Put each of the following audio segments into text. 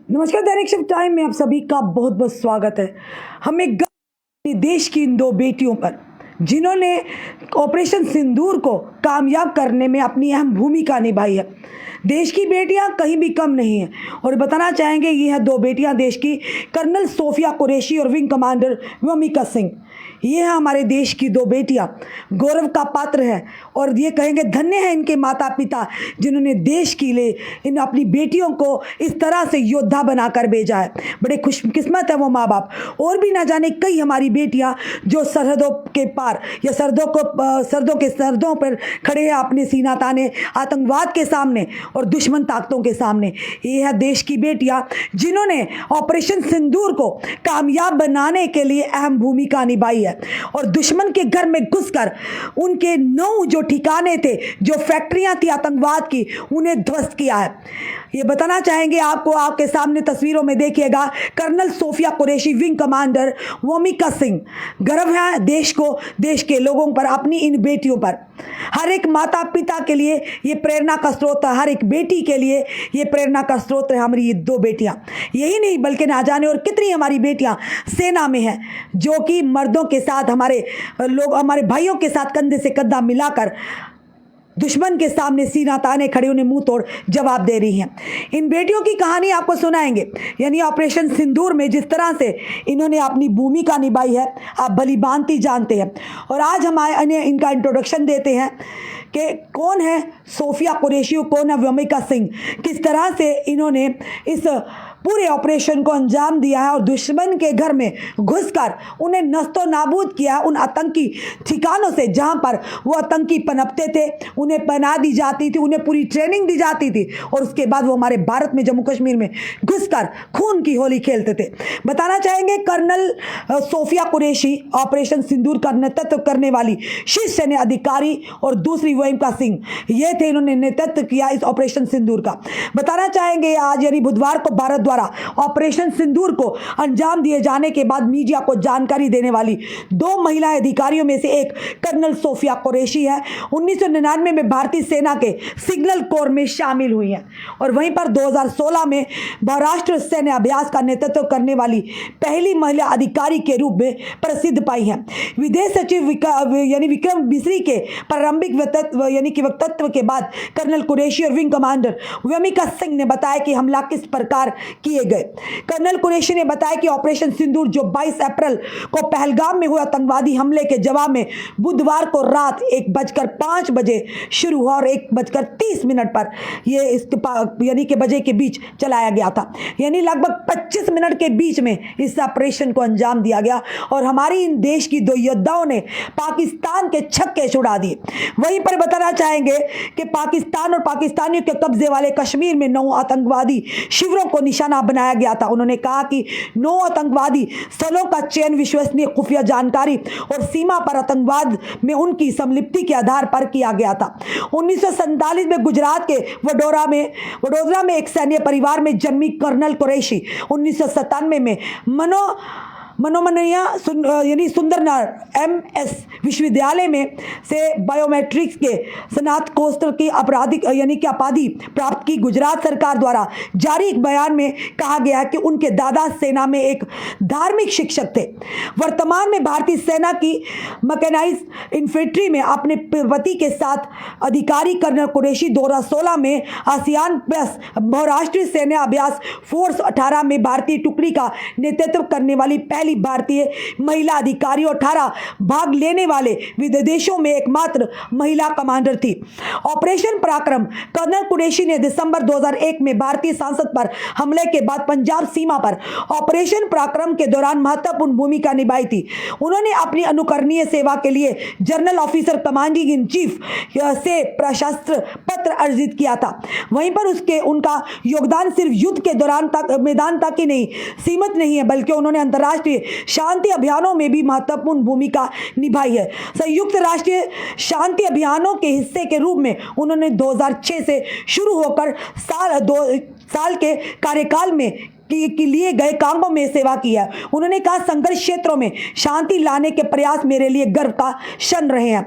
नमस्कार, दैनिक shift time में आप सभी का बहुत बहुत स्वागत है। हमें देश की इन दो बेटियों पर जिन्होंने ऑपरेशन सिंदूर को कामयाब करने में अपनी अहम भूमिका निभाई है। देश की बेटियां कहीं भी कम नहीं हैं और बताना चाहेंगे ये है दो बेटियां देश की, कर्नल सोफिया कुरैशी और विंग कमांडर व्योमिका सिंह। ये हैं हमारे देश की दो बेटियां, गौरव का पात्र है और ये कहेंगे धन्य है इनके माता पिता जिन्होंने देश के लिए इन अपनी बेटियों को इस तरह से योद्धा बनाकर भेजा है। बड़े खुशकिस्मत है वो माँ बाप। और भी ना जाने कई हमारी बेटियां जो सरहदों के पार या सरहदों पर खड़े हैं अपने सीना ताने आतंकवाद के सामने और दुश्मन ताकतों के सामने। ये है देश की बेटियां जिन्होंने ऑपरेशन सिंदूर को कामयाब बनाने के लिए अहम भूमिका निभाई है और दुश्मन के घर में घुसकर उनके 9 जो ठिकाने थे, जो फैक्ट्रियां थी आतंकवाद की, उन्हें ध्वस्त किया है। ये बताना चाहेंगे आपको, आपके सामने तस्वीरों में देखिएगा colonel Sofia Qureshi, wing commander Vyomika Singh. गर्व है देश को, देश के लोगों पर, अपनी इन बेटियों पर। हर एक माता पिता के लिए ये प्रेरणा का स्रोत है, हर एक बेटी के लिए ये प्रेरणा का स्रोत है हमारी ये दो बेटियां। यही नहीं बल्कि ना जाने और कितनी हमारी बेटियां सेना में हैं जो कि मर्दों के साथ, हमारे भाइयों के साथ कंधे से कंधा मिलाकर दुश्मन के सामने सीना ताने खड़े उन्हें मुंह तोड़ जवाब दे रही हैं। इन बेटियों की कहानी आपको सुनाएंगे, यानी ऑपरेशन सिंदूर में जिस तरह से इन्होंने अपनी भूमिका निभाई है, आप भली भांति जानते हैं। और आज हम इनका इंट्रोडक्शन देते हैं कि कौन है सोफिया कुरैशी, कौन है व्योमिका सिंह, किस तरह से इन्होंने इस पूरे ऑपरेशन को अंजाम दिया है और दुश्मन के घर में घुसकर उन्हें नस्तो नाबूद किया उन आतंकी ठिकानों से जहां पर वो आतंकी पनपते थे। उन्हें पनाह दी जाती थी, उन्हें पूरी ट्रेनिंग दी जाती थी और उसके बाद वो हमारे भारत में, जम्मू कश्मीर में घुसकर खून की होली खेलते थे। बताना चाहेंगे कर्नल सोफिया कुरैशी ऑपरेशन सिंदूर का नेतृत्व करने वाली शीर्ष सैन्य अधिकारी और दूसरी व्योमिका सिंह, ये थे, इन्होंने नेतृत्व किया इस ऑपरेशन सिंदूर का। बताना चाहेंगे आज यानी बुधवार को भारत द्वारा ऑपरेशन सिंदूर को अंजाम दिए जाने के बाद मीडिया को जानकारी देने वाली 2 महिला अधिकारियों में से एक कर्नल सोफिया कुरैशी है। 1999 में भारतीय सेना के सिग्नल कोर में शामिल हुई हैं और वहीं पर 2016 में महाराष्ट्र सैन्य अभ्यास का नेतृत्व करने वाली पहली महिला अधिकारी के रूप में प्रसिद्ध पाई हैं। विदेश सचिव यानी विक्रम मिस्री के प्रारंभिक वक्तव्य के बाद कर्नल कुरैशी और विंग कमांडर व्योमिका सिंह ने बताया कि हमला किस प्रकार किए गए। कर्नल कुरैशी ने बताया कि ऑपरेशन सिंदूर जो 22 अप्रैल को पहलगाम में हुए आतंकवादी हमले के जवाब में बुधवार को रात 1:05 बजे शुरू हुआ और 1:30 पर ये यानी के बजे के बीच चलाया गया था। यानी लगभग 25 मिनट के बीच में इस ऑपरेशन को अंजाम दिया गया और हमारी इन देश की 2 योद्धाओं ने पाकिस्तान के छक्के छुड़ा दिए। वहीं पर बताना चाहेंगे कि पाकिस्तान और पाकिस्तानियों के कब्जे वाले कश्मीर में 9 आतंकवादी शिविरों को निशाना बनाया गया था। उन्होंने कहा कि 9 आतंकवादी स्थलों का चयन विश्वसनीय खुफिया जानकारी और सीमा पर आतंकवाद में उनकी संलिप्ति के आधार पर किया गया था। 1947 में गुजरात के वडोदरा में एक सैन्य परिवार में जन्मी कर्नल कुरैशी 1997 में मनोमनिया यानी सुंदरनगर MS विश्वविद्यालय में से बायोमेट्रिक्स के स्नातकोत्तर की उपाधि प्राप्त की। गुजरात सरकार द्वारा जारी एक बयान में कहा गया कि उनके दादा सेना में एक धार्मिक शिक्षक थे। वर्तमान में भारतीय सेना की मैकेनाइज्ड इन्फेंट्री में अपने पति के साथ अधिकारी कर्नल कुरैशी 2016 में आसियान प्लस बहुराष्ट्रीय सैन्य अभ्यास फोर्स 18 में भारतीय टुकड़ी का नेतृत्व करने वाली पहली भारतीय महिला अधिकारी और 18 भाग लेने वाले विदेशों में एकमात्र महिला कमांडर थी। ऑपरेशन पराक्रम कर्नल कुरैशी ने दिसंबर 2001 में भारतीय संसद पर हमले के बाद पंजाब सीमा पर ऑपरेशन पराक्रम के दौरान महत्वपूर्ण भूमिका निभाई थी। उन्होंने अपनी अनुकरणीय सेवा के लिए general officer commanding in chief से प्रशस्त्र पत्र अर्जित किया था। वहीं पर उनका योगदान सिर्फ युद्ध के दौरान मैदान तक ही नहीं सीमित नहीं है, बल्कि उन्होंने अंतर्राष्ट्रीय शांति अभियानों में भी महत्वपूर्ण भूमिका निभाई है। संयुक्त राष्ट्रीय शांति अभियानों के हिस्से के रूप में उन्होंने 2006 से शुरू होकर 2 साल के कार्यकाल में के लिए गए कामों में सेवा की है। उन्होंने कहा, संघर्ष क्षेत्रों में शांति लाने के प्रयास मेरे लिए गर्व का क्षण रहे हैं।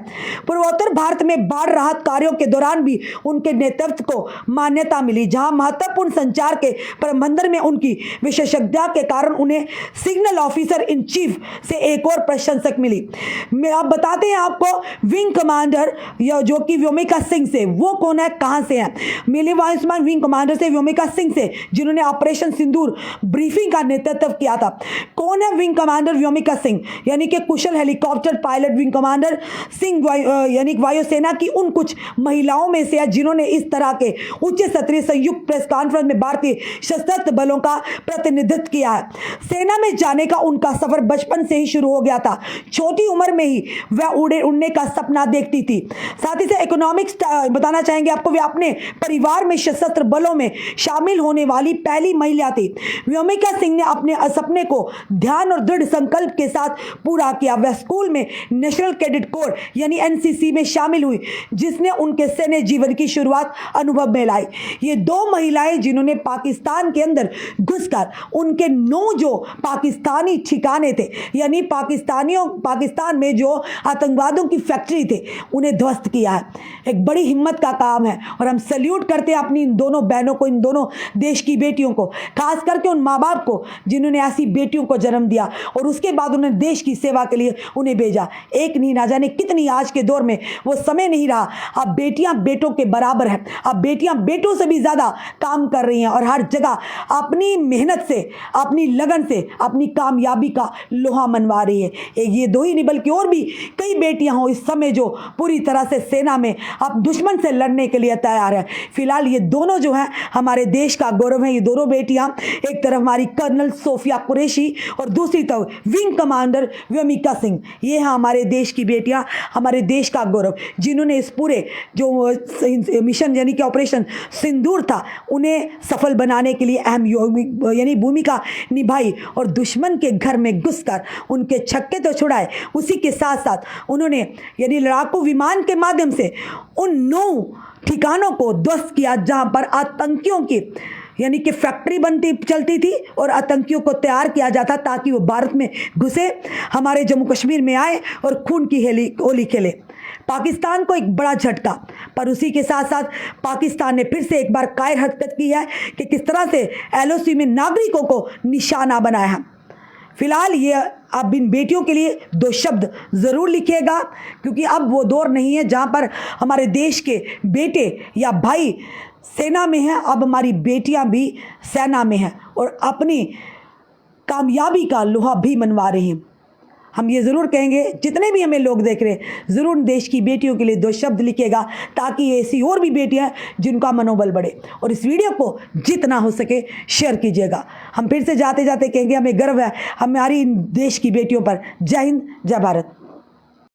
पूर्वोत्तर भारत में बाढ़ राहत कार्यों के दौरान भी उनके नेतृत्व को मान्यता मिली, जहां महत्वपूर्ण संचार के प्रबंधन में उनकी विशेषज्ञता के कारण उन्हें सिग्नल ऑफिसर इन चीफ से एक और प्रशंसक मिली। मैं आप बताते हैं आपको विंग कमांडर जो कि व्योमिका सिंह से, वो कौन है, कहां से है? मिली वायुसेना विंग कमांडर से व्योमिका सिंह से, जिन्होंने ऑपरेशन सिंदूर ब्रीफिंग का नेतृत्व किया था। कौन है विंग कमांडर व्योमिका सिंह? यानी कि कुशल helicopter pilot wing commander Singh यानी वायुसेना की उन कुछ महिलाओं में से है जिन्होंने इस तरह के उच्च स्तरीय संयुक्त प्रेस कॉन्फ्रेंस में भारतीय सशस्त्र बलों का प्रतिनिधित्व किया है। सेना में जाने का उनका सफर बचपन से ही शुरू हो गया था। छोटी उम्र में ही वह उड़ने का सपना देखती थी। साथ ही से इकोनॉमिक्स बताना चाहेंगे आपको, वे अपने परिवार में सशस्त्र बलों में शामिल होने वाली पहली महिला थी। व्योमिका सिंह ने अपने सपने को ध्यान और दृढ़ संकल्प के साथ पूरा किया। वह स्कूल में नेशनल कैडेट कोर यानी एनसीसी में शामिल हुई, जिसने उनके सैन्य जीवन की शुरुआत अनुभव में लाई। ये दो महिलाएं जिन्होंने पाकिस्तान के अंदर घुसकर उनके 9 जो पाकिस्तानी ठिकाने थे, यानी पाकिस्तान में जो आतंकवादियों की फैक्ट्री थे, उन्हें ध्वस्त किया है। एक बड़ी हिम्मत का काम है और हम सैल्यूट करते हैं अपनी इन दोनों बहनों को, इन दोनों देश की बेटियों को, खास करके उन माँ बाप को जिन्होंने ऐसी बेटियों को जन्म दिया और उसके बाद उन्होंने देश की सेवा के लिए उन्हें भेजा। एक नहीं, ना जाने कितनी आज के दौर में वो समय नहीं रहा। अब बेटियां बेटों के बराबर हैं। अब बेटियां बेटों से भी ज़्यादा काम कर रही हैं और हर जगह अपनी मेहनत से, अपनी लगन से अपनी कामयाबी का लोहा मनवा रही है। ये दो ही नहीं बल्कि और भी कई बेटियां हो इस समय जो पूरी तरह से सेना में अब दुश्मन से लड़ने के लिए तैयार है। फिलहाल ये दोनों जो हैं हमारे देश का गौरव है। ये दोनों बेटियां, एक तरफ हमारी कर्नल सोफिया कुरैशी और दूसरी तरफ विंग कमांडर व्योमिका सिंह, ये हैं हमारे देश की बेटियां, हमारे देश का गौरव, जिन्होंने इस पूरे जो मिशन यानी कि ऑपरेशन सिंदूर था, उन्हें सफल बनाने के लिए अहम यानी भूमिका निभाई और दुश्मन के घर में घुसकर उनके छक्के तो छुड़ाए, उसी के साथ साथ उन्होंने यानी लड़ाकू विमान के माध्यम से उन 9 ठिकानों को ध्वस्त किया जहां पर आतंकियों की यानी कि फैक्ट्री चलती थी और आतंकियों को तैयार किया जाता ताकि वो भारत में घुसे, हमारे जम्मू कश्मीर में आए और खून की होली खेले। पाकिस्तान को एक बड़ा झटका, पर उसी के साथ साथ पाकिस्तान ने फिर से एक बार कायर हरकत की है कि किस तरह से एलओसी में नागरिकों को निशाना बनाया है। फिलहाल ये अब इन बेटियों के लिए 2 शब्द ज़रूर लिखिएगा, क्योंकि अब वो दौर नहीं है जहाँ पर हमारे देश के बेटे या भाई सेना में हैं। अब हमारी बेटियां भी सेना में हैं और अपनी कामयाबी का लोहा भी मनवा रही हैं। हम ये ज़रूर कहेंगे, जितने भी हमें लोग देख रहे हैं, ज़रूर देश की बेटियों के लिए 2 शब्द लिखिएगा, ताकि ऐसी और भी बेटियां जिनका मनोबल बढ़े। और इस वीडियो को जितना हो सके शेयर कीजिएगा। हम फिर से जाते जाते कहेंगे, हमें गर्व है हमारी देश की बेटियों पर। जय हिंद, जय भारत।